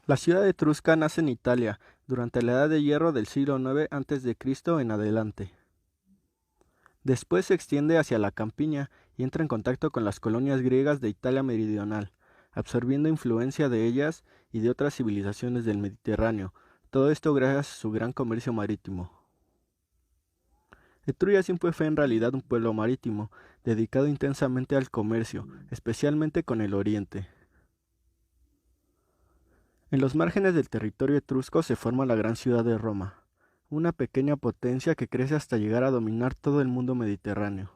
La ciudad etrusca nace en Italia, durante la Edad de Hierro del siglo IX a.C. en adelante. Después se extiende hacia la campiña y entra en contacto con las colonias griegas de Italia meridional, absorbiendo influencia de ellas y de otras civilizaciones del Mediterráneo, todo esto gracias a su gran comercio marítimo. Etruria siempre fue en realidad un pueblo marítimo, dedicado intensamente al comercio, especialmente con el oriente. En los márgenes del territorio etrusco se forma la gran ciudad de Roma, una pequeña potencia que crece hasta llegar a dominar todo el mundo mediterráneo.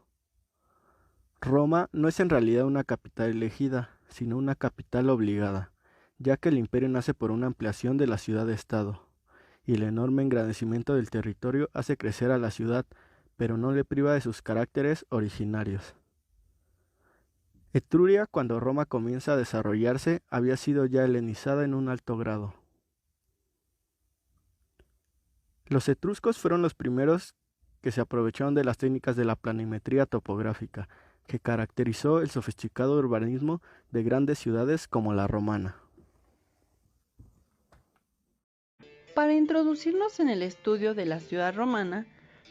Roma no es en realidad una capital elegida, sino una capital obligada, ya que el imperio nace por una ampliación de la ciudad-estado, y el enorme engrandecimiento del territorio hace crecer a la ciudad, pero no le priva de sus caracteres originarios. Etruria, cuando Roma comienza a desarrollarse, había sido ya helenizada en un alto grado. Los etruscos fueron los primeros que se aprovecharon de las técnicas de la planimetría topográfica, que caracterizó el sofisticado urbanismo de grandes ciudades como la romana. Para introducirnos en el estudio de la ciudad romana,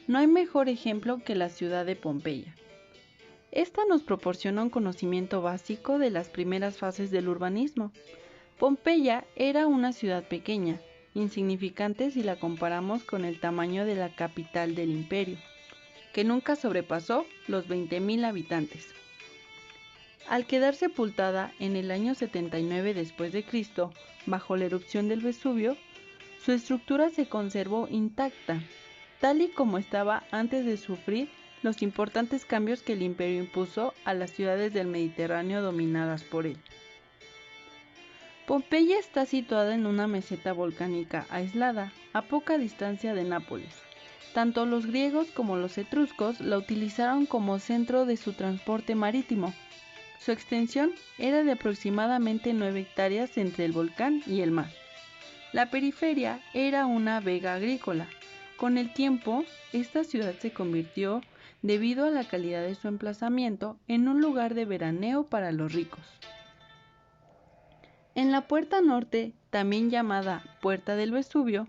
no hay mejor ejemplo que la ciudad de Pompeya. Esta nos proporciona un conocimiento básico de las primeras fases del urbanismo. Pompeya era una ciudad pequeña, insignificante si la comparamos con el tamaño de la capital del imperio, que nunca sobrepasó los 20.000 habitantes. Al quedar sepultada en el año 79 después de Cristo, bajo la erupción del Vesubio, su estructura se conservó intacta, tal y como estaba antes de sufrir los importantes cambios que el imperio impuso a las ciudades del Mediterráneo dominadas por él. Pompeya está situada en una meseta volcánica aislada, a poca distancia de Nápoles. Tanto los griegos como los etruscos la utilizaron como centro de su transporte marítimo. Su extensión era de aproximadamente 9 hectáreas entre el volcán y el mar. La periferia era una vega agrícola. Con el tiempo, esta ciudad se convirtió, debido a la calidad de su emplazamiento, en un lugar de veraneo para los ricos. En la puerta norte, también llamada Puerta del Vesubio,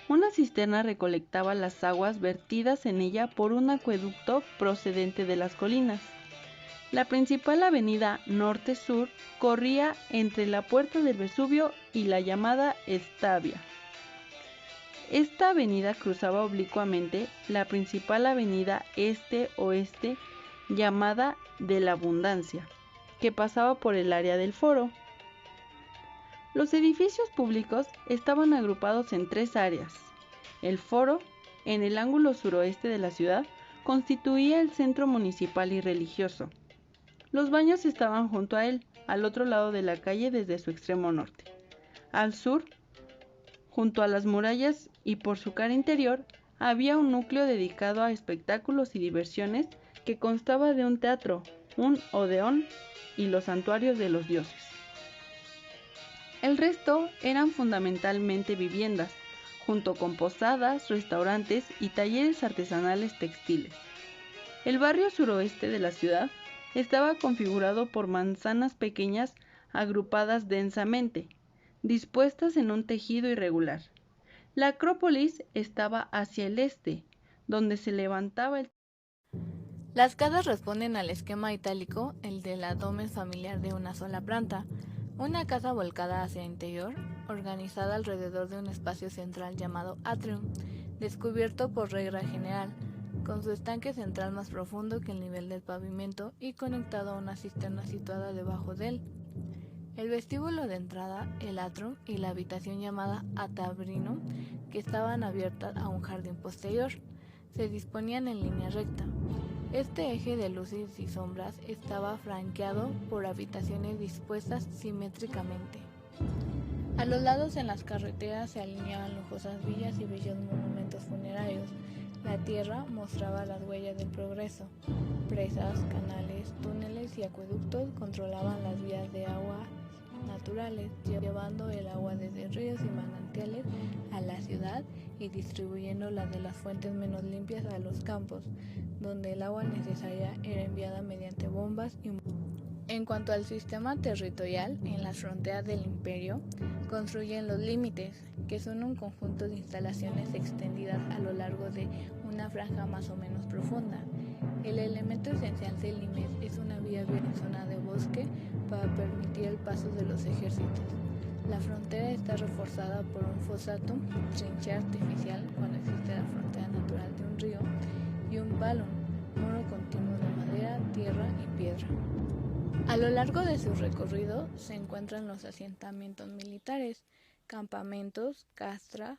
una cisterna recolectaba las aguas vertidas en ella por un acueducto procedente de las colinas. La principal avenida norte-sur corría entre la Puerta del Vesubio y la llamada Estavia. Esta avenida cruzaba oblicuamente la principal avenida este-oeste llamada de la Abundancia, que pasaba por el área del foro. Los edificios públicos estaban agrupados en 3 áreas. El foro, en el ángulo suroeste de la ciudad, constituía el centro municipal y religioso. Los baños estaban junto a él, al otro lado de la calle desde su extremo norte. Al sur, junto a las murallas y por su cara interior, había un núcleo dedicado a espectáculos y diversiones que constaba de un teatro, un odeón y los santuarios de los dioses. El resto eran fundamentalmente viviendas, junto con posadas, restaurantes y talleres artesanales textiles. El barrio suroeste de la ciudad estaba configurado por manzanas pequeñas agrupadas densamente, dispuestas en un tejido irregular. La Acrópolis estaba hacia el este, donde se levantaba el... Las casas responden al esquema itálico, el de la domes familiar de una sola planta, una casa volcada hacia el interior, organizada alrededor de un espacio central llamado atrium, descubierto por regla general, con su estanque central más profundo que el nivel del pavimento y conectado a una cisterna situada debajo de él. El vestíbulo de entrada, el atrium y la habitación llamada atabrinum, que estaban abiertas a un jardín posterior, se disponían en línea recta. Este eje de luces y sombras estaba flanqueado por habitaciones dispuestas simétricamente. A los lados en las carreteras se alineaban lujosas villas y bellos monumentos funerarios. La tierra mostraba las huellas del progreso. Presas, canales, túneles y acueductos controlaban las vías de agua naturales, llevando el agua desde ríos y manantiales a la ciudad y distribuyendo la de las fuentes menos limpias a los campos, donde el agua necesaria era enviada mediante bombas y En cuanto al sistema territorial, en las fronteras del imperio construyen los límites, que son un conjunto de instalaciones extendidas a lo largo de una franja más o menos profunda. El elemento esencial del limes es una vía en zona de bosque para permitir el paso de los ejércitos. La frontera está reforzada por un fossatum, trinchera artificial cuando existe la frontera natural de un río, y un valum, muro continuo de madera, tierra y piedra. A lo largo de su recorrido se encuentran los asentamientos militares, campamentos, castra,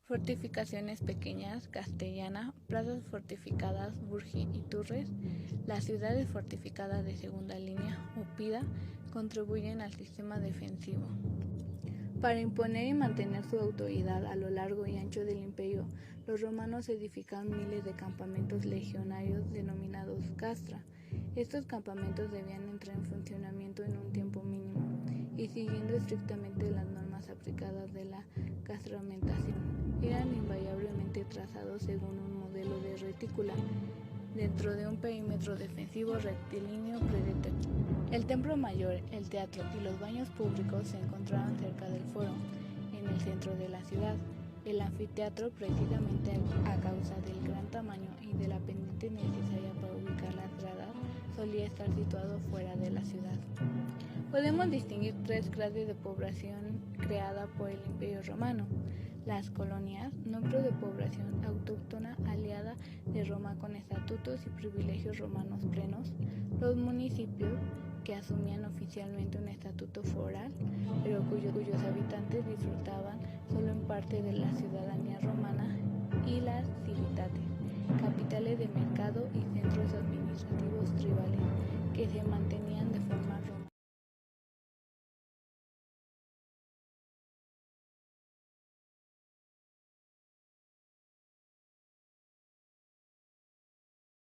fortificaciones pequeñas, castellana, plazas fortificadas, burgi y turres. Las ciudades fortificadas de segunda línea o pida contribuyen al sistema defensivo. Para imponer y mantener su autoridad a lo largo y ancho del imperio, los romanos edificaron miles de campamentos legionarios denominados castra. Estos campamentos debían entrar en funcionamiento en un tiempo mínimo y siguiendo estrictamente las normas aplicadas de la castramentación. Eran invariablemente trazados según un modelo de retícula, dentro de un perímetro defensivo rectilíneo predeterminado. El templo mayor, el teatro y los baños públicos se encontraban cerca del foro, en el centro de la ciudad. El anfiteatro, precisamente a causa del gran tamaño y de la pendiente necesaria para ubicar las gradas, solía estar situado fuera de la ciudad. Podemos distinguir tres clases de población creada por el Imperio Romano: las colonias, núcleo de población autóctona aliada de Roma con estatutos y privilegios romanos plenos; los municipios, que asumían oficialmente un estatuto foral, pero cuyos habitantes disfrutaban solo en parte de la ciudadanía romana; y las civitates, capitales de mercado y centros administrativos tribales, que se mantenían de forma